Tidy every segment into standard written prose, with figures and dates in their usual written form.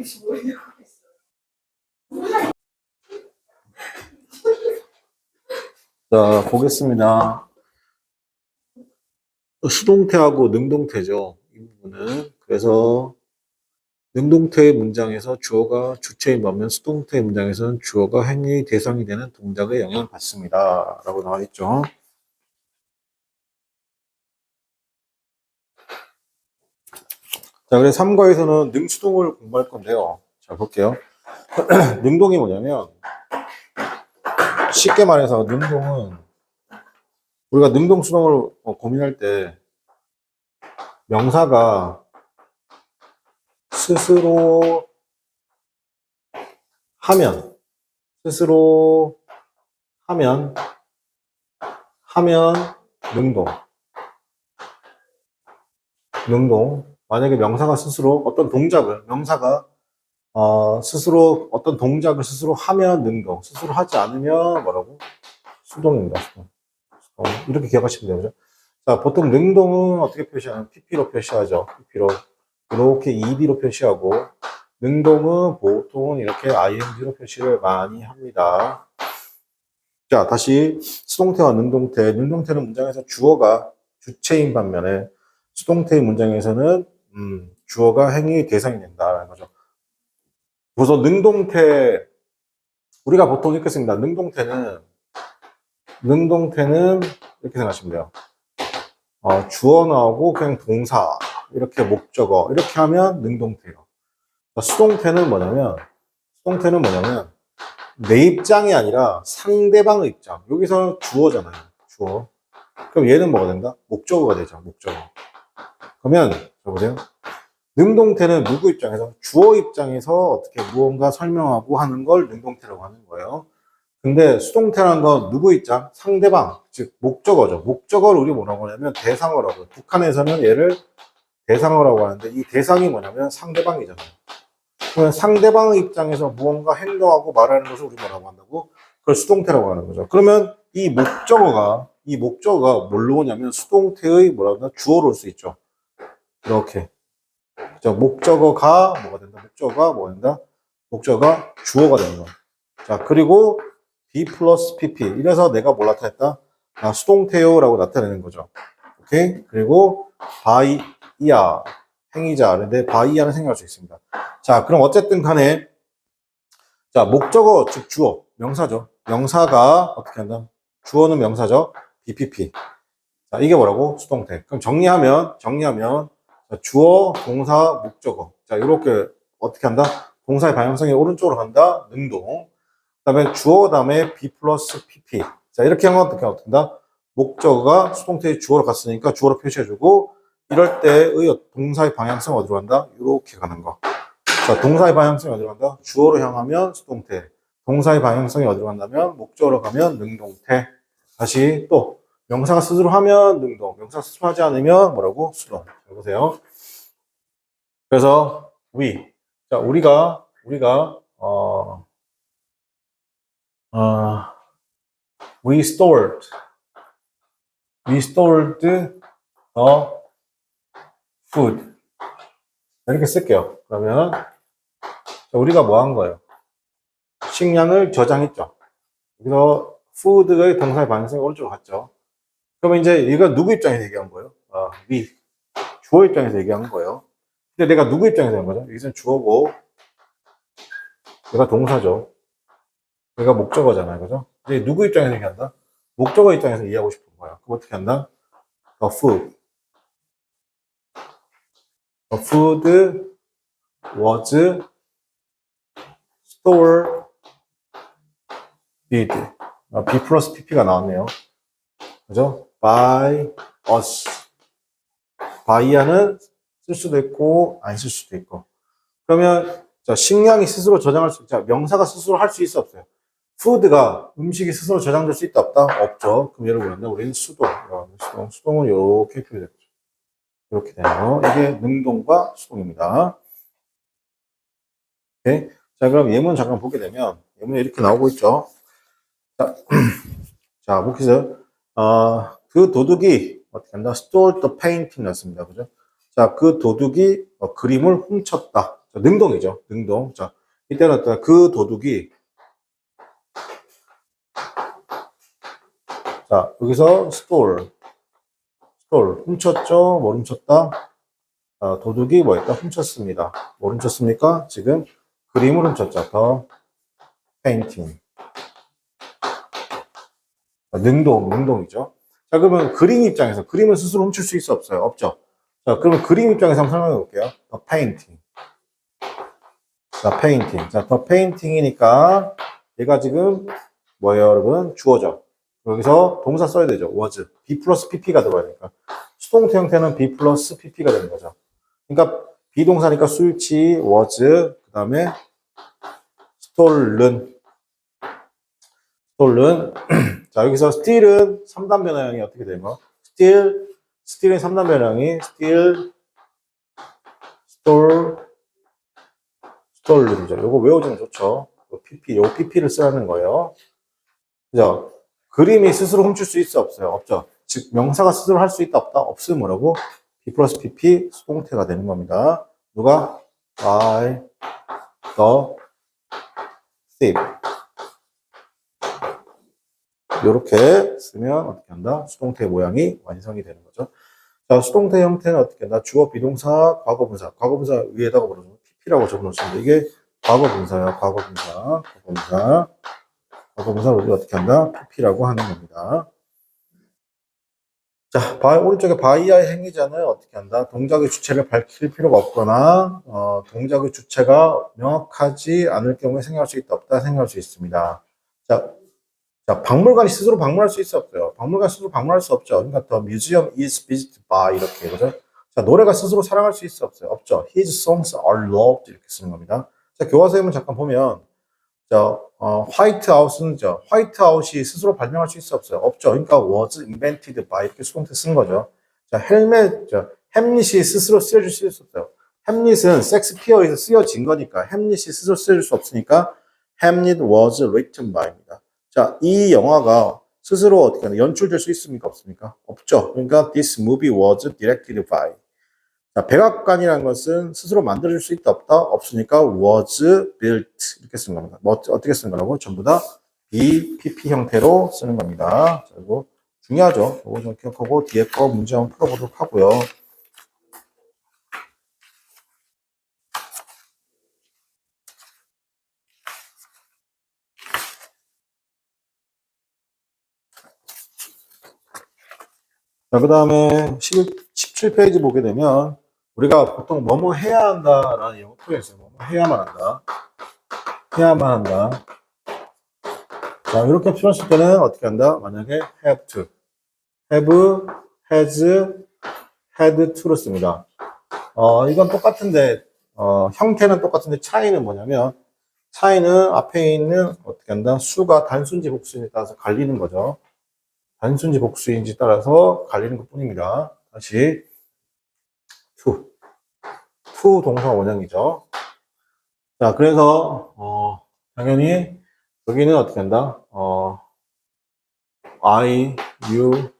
165냐고 있어. 자, 보겠습니다. 수동태하고 능동태죠. 이 부분은. 그래서 능동태의 문장에서 주어가 주체인 반면 수동태의 문장에서는 주어가 행위의 대상이 되는 동작에 영향을 받습니다. 라고 나와 있죠. 자, 그래서 3과에서는 능수동을 공부할 건데요. 자, 볼게요. 능동이 뭐냐면, 쉽게 말해서 능동은 우리가 능동수동을 고민할 때 명사가 스스로 하면, 스스로 하면 능동. 만약에 명사가 스스로 어떤 동작을, 명사가 스스로 어떤 동작을 스스로 하면 능동, 스스로 하지 않으면 뭐라고? 수동입니다. 수동. 이렇게 기억하시면 되죠. 자, 보통 능동은 어떻게 표시하냐면 PP로 표시하죠. PP로. 이렇게 ED로 표시하고, 능동은 보통은 이렇게 ING로 표시를 많이 합니다. 자, 다시 수동태와 능동태. 능동태는 문장에서 주어가 주체인 반면에 수동태의 문장에서는 주어가 행위의 대상이 된다는 거죠. 그래서 능동태, 우리가 보통 이렇게 씁니다. 능동태는 이렇게 생각하시면 돼요. 주어 나오고 그냥 동사, 이렇게 목적어, 이렇게 하면 능동태예요. 수동태는 뭐냐면 내 입장이 아니라 상대방의 입장. 여기서 주어잖아요. 주어. 그럼 얘는 뭐가 된다? 목적어가 되죠. 목적어. 그러면 보세요. 능동태는 누구 입장에서? 주어 입장에서 어떻게 무언가 설명하고 하는 걸 능동태라고 하는 거예요. 근데 수동태라는 건 누구 입장? 상대방, 즉 목적어죠. 목적어를 우리 뭐라고 하냐면 대상어라고. 북한에서는 얘를 대상어라고 하는데 이 대상이 뭐냐면 상대방이잖아요. 그러면 상대방의 입장에서 무언가 행동하고 말하는 것을 우리 뭐라고 한다고? 그걸 수동태라고 하는 거죠. 그러면 이 목적어가 뭘로 오냐면 수동태의 뭐라고 하나? 주어로 올 수 있죠. 이렇게. 자, 목적어가 뭐가 된다? 목적어가 주어가 되는 거야. 자, 그리고 B 플러스 PP. 이래서 내가 뭘 나타냈다? 수동태요라고 나타내는 거죠. 오케이? 그리고 바이야. 행위자. 근데 바이야는 생각할 수 있습니다. 자, 그럼 어쨌든 간에 자, 목적어, 즉 주어, 명사죠. 명사가 어떻게 한다? 주어는 명사죠. BPP. 자, 이게 뭐라고? 수동태. 그럼 정리하면 자, 주어, 동사, 목적어. 자, 이렇게 어떻게 한다? 동사의 방향성이 오른쪽으로 간다. 능동. 그다음에 주어 다음에 B 플러스 PP. 자, 이렇게 하면 어떻게 한다? 목적어가 수동태의 주어로 갔으니까 주어로 표시해주고 이럴 때의 동사의 방향성 어디로 간다? 이렇게 가는 거. 자, 동사의 방향성이 어디로 간다? 주어로 향하면 수동태. 동사의 방향성이 어디로 간다면 목적어로 가면 능동태. 다시 또 명사가 스스로 하면 능동. 명사가 스스로 하지 않으면 뭐라고? 수동. 보세요. 그래서 자, 우리가 restored the food. 이렇게 쓸게요. 그러면 우리가 뭐 한 거예요? 식량을 저장했죠. 그래서 food의 동사의 방향성이 오른쪽으로 갔죠. 그러면 이제 이거 누구 입장에서 얘기한 거예요? 주어 입장에서 얘기한 거예요. 근데 내가 누구 입장에서 한 거죠? 여기서는 주어고 얘가 동사죠. 얘가 목적어잖아요. 그죠? 이제 누구 입장에서 얘기한다? 목적어 입장에서 이해하고 싶은 거야. 그럼 어떻게 한다? The food was stored. B 플러스 PP가 나왔네요. 그죠? by us. by야는 쓸 수도 있고, 안 쓸 수도 있고. 그러면, 자, 식량이 스스로 저장할 수, 자, 명사가 스스로 할 수 있어, 없어요? food가 음식이 스스로 저장될 수 있다, 없다? 없죠. 그럼 얘를 뭐였나? 우리는 수동은 이렇게 표현했죠. 이렇게 되네요. 이게 능동과 수동입니다. 오케이? 자, 그럼 예문 잠깐 보게 되면, 예문에 이렇게 나오고 있죠. 자, 보세요. 그 도둑이 어떻게 한다? stole the painting 였습니다. 그죠? 자, 그 도둑이 그림을 훔쳤다. 자, 능동이죠. 능동. 자, 이때는 어떤 그 도둑이 자, 여기서 stole 훔쳤죠. 뭘 훔쳤다? 자, 도둑이 뭐 했다? 훔쳤습니다. 뭘 훔쳤습니까? 지금 그림을 훔쳤죠. 더 painting. 자, 능동이죠. 자, 그러면 그림 입장에서 그림을 스스로 훔칠 수 있어 없어요? 없죠. 자, 그러면 그림 입장에서 한번 설명해 볼게요. 더 painting. 자, 페인팅. 자, 더 페인팅이니까 얘가 지금 뭐예요, 여러분? 주어죠. 여기서 동사 써야 되죠. was. be 플러스 pp가 들어가야 되니까. 수동태 형태는 be 플러스 pp가 되는 거죠. 그러니까 비동사니까 술치, was, 그 다음에 stolen. 자, 여기서 steal은 3단 변형이 어떻게 되면 steal의 3단 변형이 steal, stolen이죠. 요거 외워주면 좋죠. 요 pp를 쓰라는 거예요. 그죠? 그림이 스스로 훔칠 수 있어 없어요? 없죠. 즉 명사가 스스로 할 수 있다 없다? 없으면 뭐라고? be 플러스 pp 수동태가 되는 겁니다. 누가? by the thief. 이렇게 쓰면 어떻게 한다? 수동태 모양이 완성이 되는 거죠. 자, 수동태 형태는 어떻게 한다? 주어, 비동사, 과거분사. 과거분사 위에다가 뭐라고? pp라고 적어놓습니다. 이게 과거분사예요. 과거분사를 우리가 어떻게 한다? pp라고 하는 겁니다. 자, 오른쪽에 바이아의 행위자는 어떻게 한다? 동작의 주체를 밝힐 필요가 없거나, 동작의 주체가 명확하지 않을 경우에 생각할 수 있다, 없다 생각할 수 있습니다. 자, 박물관이 스스로 방문할 수 있어 없어요? 박물관 스스로 방문할 수 없죠. 그러니까 the museum is visited by 이렇게, 그죠? 자, 노래가 스스로 사랑할 수 있어 없어요? 없죠. His songs are loved 이렇게 쓰는 겁니다. 자, 교과서에만 잠깐 보면, 화이트아웃은 화이트아웃이 스스로 발명할 수 있어 없어요? 없죠. 그러니까 was invented by 이렇게 수동태 쓴 거죠. 자, 햄릿이 스스로 쓰여질 수 있었어요. 햄릿은 섹스피어에서 쓰여진 거니까 햄릿이 스스로 쓰여질 수 없으니까 햄릿 was written by입니다. 자, 이 영화가 스스로 어떻게 하나 연출될 수 있습니까? 없습니까? 없죠. 그러니까 this movie was directed by. 자, 백악관이라는 것은 스스로 만들어질 수 있다 없다? 없으니까 was built 이렇게 쓰는 겁니다. 뭐 어떻게 쓰는 거라고? 전부 다 be, pp 형태로 쓰는 겁니다. 자, 이거 중요하죠. 이거 좀 기억하고 뒤에 거 문제 한번 풀어보도록 하고요. 자, 그 다음에 17페이지 보게 되면 우리가 보통 뭐뭐 해야 한다라는 영어 표현이 있어요. 뭐뭐 해야만 한다. 해야만 한다. 자, 이렇게 표현했을 때는 어떻게 한다? 만약에 have to, have, has, had to를 씁니다. 이건 똑같은데, 형태는 똑같은데 차이는 뭐냐면, 차이는 앞에 있는 어떻게 한다? 수가 단순지 복수에 따라서 갈리는 거죠. 단순지 복수인지 따라서 갈리는 것 뿐입니다. 다시, to 동사 원형이죠. 자, 그래서, 당연히, 여기는 어떻게 한다? I, you,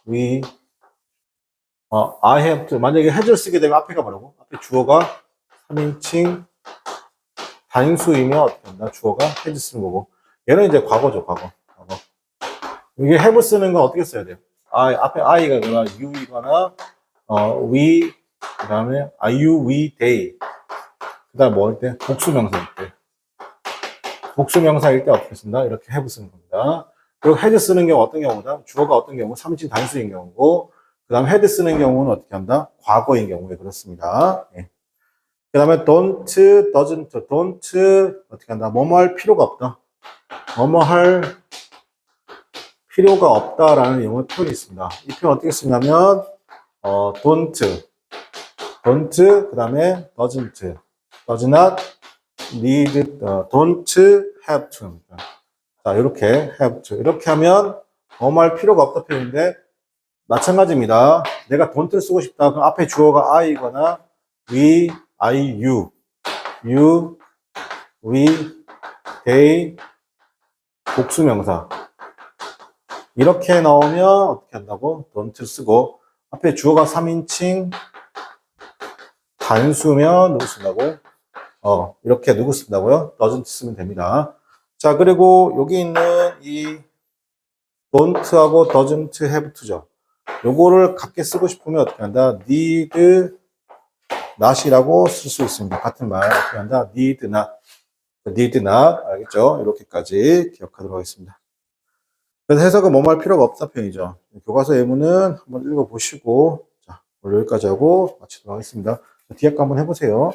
we, I have to. 만약에 has를 쓰게 되면 앞에가 뭐라고? 앞에 주어가 3인칭 단수이면 어떻게 한다? 주어가 has 쓰는 거고. 얘는 이제 과거죠, 과거. 이게 have 쓰는 건 어떻게 써야 돼요? 앞에 I가 있거나, you이거나, we, 그 다음에, you, we, they. 그 다음에 뭐 할 때? 복수명사일 때. 복수명사일 때 어떻게 쓴다? 이렇게 have 쓰는 겁니다. 그리고 had 쓰는 경우 어떤 경우다? 주어가 어떤 경우? 3인칭 단수인 경우고, 그 다음에 had 쓰는 경우는 어떻게 한다? 과거인 경우에 그렇습니다. 예. 그 다음에 don't, 어떻게 한다? 뭐뭐 할 필요가 없다. 뭐뭐 할 필요가 없다라는 영어 표현이 있습니다. 이 표현 어떻게 쓰냐면, don't, 그 다음에 does not need, don't have to. 자, 이렇게 have to. 이렇게 하면 뭐뭐 할 필요가 없다 표현인데, 마찬가지입니다. 내가 don't를 쓰고 싶다. 그럼 앞에 주어가 I거나 we, you, we, they, 복수명사. 이렇게 나오면 어떻게 한다고? don't를 쓰고 앞에 주어가 3인칭 단수면 누구 쓴다고? 이렇게 누구 쓴다고요? doesn't 쓰면 됩니다. 자, 그리고 여기 있는 이 don't하고 doesn't have to죠. 요거를 같게 쓰고 싶으면 어떻게 한다? need not이라고 쓸 수 있습니다. 같은 말 어떻게 한다? need not. need not. 알겠죠? 이렇게까지 기억하도록 하겠습니다. 그래서 해석은 뭐뭐 할 필요가 없다 편이죠. 교과서 예문은 한번 읽어보시고, 자, 오늘 여기까지 하고 마치도록 하겠습니다. 뒤에 거 한번 해보세요.